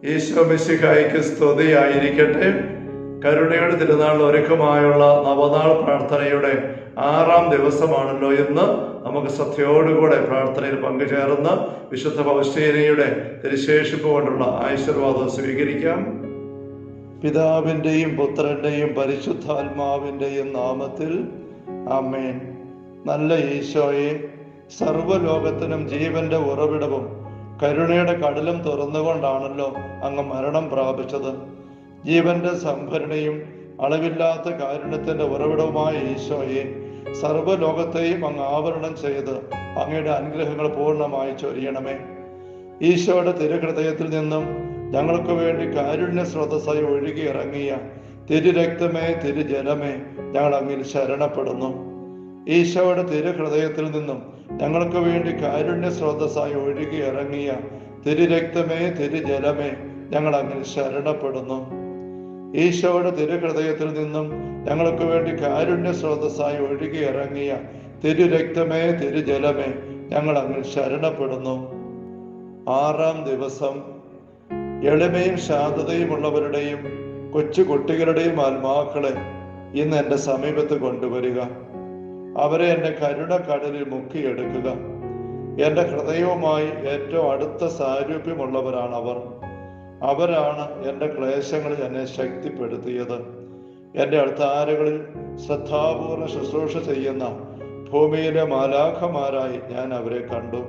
ഈശോ മിശിഹായ്ക്ക് സ്തുതിയായിരിക്കട്ടെ. കരുണയുടെ തിരുനാൾ ഒരുക്കമായുള്ള നവനാൾ പ്രാർത്ഥനയുടെ 6-ാം ദിവസമാണല്ലോ ഇന്ന്. നമുക്ക് ശ്രദ്ധയോടുകൂടെ പ്രാർത്ഥനയിൽ പങ്കുചേർന്ന് വിശുദ്ധ ഫൗസ്റ്റീനയുടെ തിരുശേഷിപ്പ് കൊണ്ടുള്ള ആശീർവാദം സ്വീകരിക്കാം. പിതാവിൻ്റെയും പുത്രൻ്റെയും പരിശുദ്ധാത്മാവിൻ്റെയും നാമത്തിൽ ആമേൻ. നല്ല ഈശോയെ, സർവ്വലോകത്തിനും ജീവന്റെ ഉറവിടവും കരുണയുടെ കടലും തുറന്നുകൊണ്ടാണല്ലോ അങ്ങ് മരണം പ്രാപിച്ചത്. ജീവന്റെ സംഭരണിയും അളവില്ലാത്ത കാരുണ്യത്തിന്റെ ഉറവിടവുമായ ഈശോയെ, സർവ്വലോകത്തെയും അങ്ങ് ആവരണം ചെയ്ത് അങ്ങയുടെ അനുഗ്രഹങ്ങൾ പൂർണ്ണമായി ചൊരിയണമേ. ഈശോയുടെ തിരുഹൃദയത്തിൽ നിന്നും ഞങ്ങൾക്ക് വേണ്ടി കാരുണ്യ സ്രോതസ്സായി ഒഴുകി ഇറങ്ങിയ തിരുരക്തമേ, തിരുജലമേ, ഞങ്ങൾ അങ്ങിൽ ശരണപ്പെടുന്നു. ഈശോയുടെ തിരുഹൃദയത്തിൽ നിന്നും ഞങ്ങൾക്ക് വേണ്ടി കാരുണ്യ സ്രോതസ്സായി ഒഴുകി ഇറങ്ങിയ തിരുരക്തമേ, തിരുജലമേ, ഞങ്ങൾ അങ്ങിൽ ശരണപ്പെടുന്നു. ഈശോയുടെ തിരുഹൃദയത്തിൽ നിന്നും ഞങ്ങൾക്ക് വേണ്ടി കാരുണ്യ സ്രോതസ്സായി ഒഴുകി ഇറങ്ങിയ തിരുരക്തമേ, തിരുജലമേ, ഞങ്ങൾ അങ്ങിൽ ശരണപ്പെടുന്നു. 6-ാം ദിവസം എളിമയും ശാന്തതയും ഉള്ളവരുടെയും കൊച്ചു കുട്ടികളുടെയും ആത്മാക്കളെ ഇന്ന് എൻ്റെ സമീപത്ത് കൊണ്ടുവരിക. അവരെ എൻ്റെ കരുണ കടലിൽ മുക്കിയെടുക്കുക. എൻ്റെ ഹൃദയവുമായി ഏറ്റവും അടുത്ത സാരൂപ്യമുള്ളവരാണ് അവർ. അവരാണ് എൻ്റെ ക്ലേശങ്ങളിൽ എന്നെ ശക്തിപ്പെടുത്തിയത്. എൻ്റെ അൾത്താരകളിൽ ശ്രദ്ധാപൂർവ്വം ശുശ്രൂഷ ചെയ്യുന്ന ഭൂമിയിലെ മാലാഖമാരായി ഞാൻ അവരെ കണ്ടു.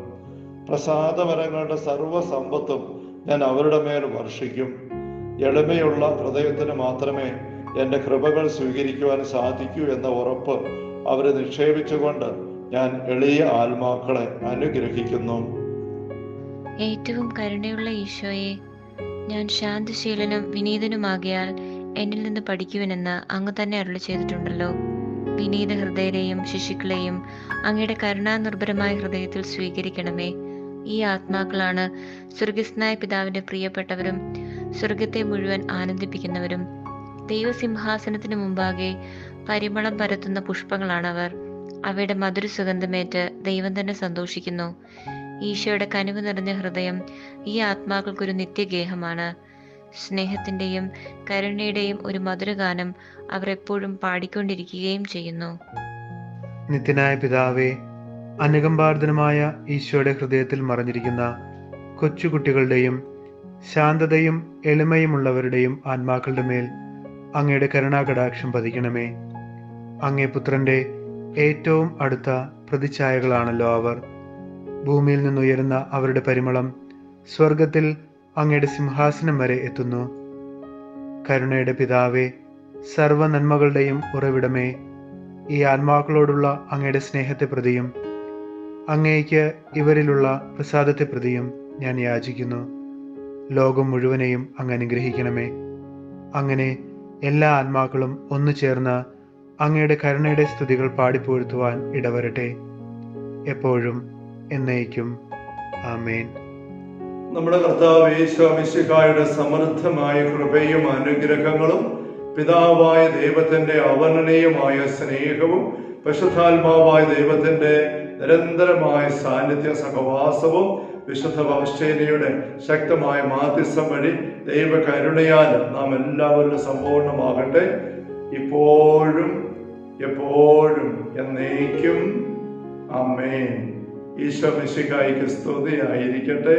പ്രസാദവരങ്ങളുടെ സർവ്വസമ്പത്തും ഞാൻ അവരുടെ മേൽ വർഷിക്കും. എളിമയുള്ള ഹൃദയത്തിന് മാത്രമേ എൻ്റെ കൃപകൾ സ്വീകരിക്കുവാൻ സാധിക്കൂ എന്ന ഉറപ്പ് അവരെ നിക്ഷേപിച്ചുകൊണ്ട് ഞാൻ എളിയ ആത്മാക്കളെ അനുഗ്രഹിക്കുന്നു. ഏറ്റവും കരുണയുള്ള ഈശോയെ, ഞാൻ ശാന്തശീലനും വിനീതനുമാകിയാൽ എന്നിൽ നിന്ന് പഠിക്കുവനെന്ന് അങ്ങ് തന്നെ അരുളി ചെയ്തിട്ടുണ്ടല്ലോ. വിനീത ഹൃദയരെയും ശിശുക്കളെയും അങ്ങയുടെ കരുണാനിർഭരമായ ഹൃദയത്തിൽ സ്വീകരിക്കണമേ. ഈ ആത്മാക്കളാണ് സ്വർഗസ്നായ പിതാവിന്റെ പ്രിയപ്പെട്ടവരും സ്വർഗത്തെ മുഴുവൻ ആനന്ദിപ്പിക്കുന്നവരും. ദൈവസിംഹാസനത്തിന് മുമ്പാകെ പരിമളം പരത്തുന്ന പുഷ്പങ്ങളാണവർ. അവയുടെ മധുര സുഗന്ധമേറ്റ് ദൈവം തന്നെ സന്തോഷിക്കുന്നു. ഈശോയുടെ കനിവ് നിറഞ്ഞ ഹൃദയം ഈ ആത്മാക്കൾക്കൊരു നിത്യഗേഹമാണ്. സ്നേഹത്തിന്റെയും കരുണയുടെയും ഒരു മധുരഗാനം അവർ എപ്പോഴും പാടിക്കൊണ്ടിരിക്കുകയും ചെയ്യുന്നു. നിത്യനായ പിതാവേ, അനുകമ്പാർദ്ദനമായ ഈശോയുടെ ഹൃദയത്തിൽ മറഞ്ഞിരിക്കുന്ന കൊച്ചുകുട്ടികളുടെയും ശാന്തതയും എളിമയുമുള്ളവരുടെയും ആത്മാക്കളുടെ മേൽ അങ്ങയുടെ കരുണാകടാക്ഷം പതിക്കണമേ. അങ്ങേ പുത്രന്റെ ഏറ്റവും അടുത്ത പ്രതിച്ഛായകളാണല്ലോ അവർ. ഭൂമിയിൽ നിന്നുയരുന്ന അവരുടെ പരിമളം സ്വർഗത്തിൽ അങ്ങയുടെ സിംഹാസനം വരെ എത്തുന്നു. കരുണയുടെ പിതാവേ, സർവ്വ നന്മകളുടെയും ഉറവിടമേ, ഈ ആത്മാക്കളോടുള്ള അങ്ങയുടെ സ്നേഹത്തെ പ്രതിയും അങ്ങേയ്ക്ക് ഇവരിലുള്ള പ്രസാദത്തെ പ്രതിയും ഞാൻ യാചിക്കുന്നു. ലോകം മുഴുവനെയും അങ്ങ് അനുഗ്രഹിക്കണമേ. അങ്ങനെ എല്ലാ ആത്മാക്കളും ഒന്നു ചേർന്ന് അങ്ങയുടെ കരുണയുടെ സ്തുതികൾ പാടിപ്പുകഴ്ത്തുവാൻ ഇടവരട്ടെ, എപ്പോഴും എന്നേക്കും. ആമേൻ. നമ്മുടെ കർത്താവ് ഈശോ മിശിഹായുടെ സമൃദ്ധമായ കൃപയും അനുഗ്രഹങ്ങളും പിതാവായ ദൈവത്തിന്റെ അവർണ്ണനീയമായ സ്നേഹവും പരിശുദ്ധാത്മാവായ ദൈവത്തിന്റെ നിരന്തരമായ സാന്നിധ്യ സഹവാസവും വിശുദ്ധ ഫൗസ്റ്റീനയുടെ ശക്തമായ മാധ്യസ്ഥം വഴി ദൈവകരുണയാൽ നാം എല്ലാവരിലും സമ്പൂർണ്ണമാകട്ടെ, ഇപ്പോഴും എപ്പോഴും എന്നേക്കും. ആമേൻ. ഈശോ മിശിഹായ്ക്ക് സ്തുതിയായിരിക്കട്ടെ.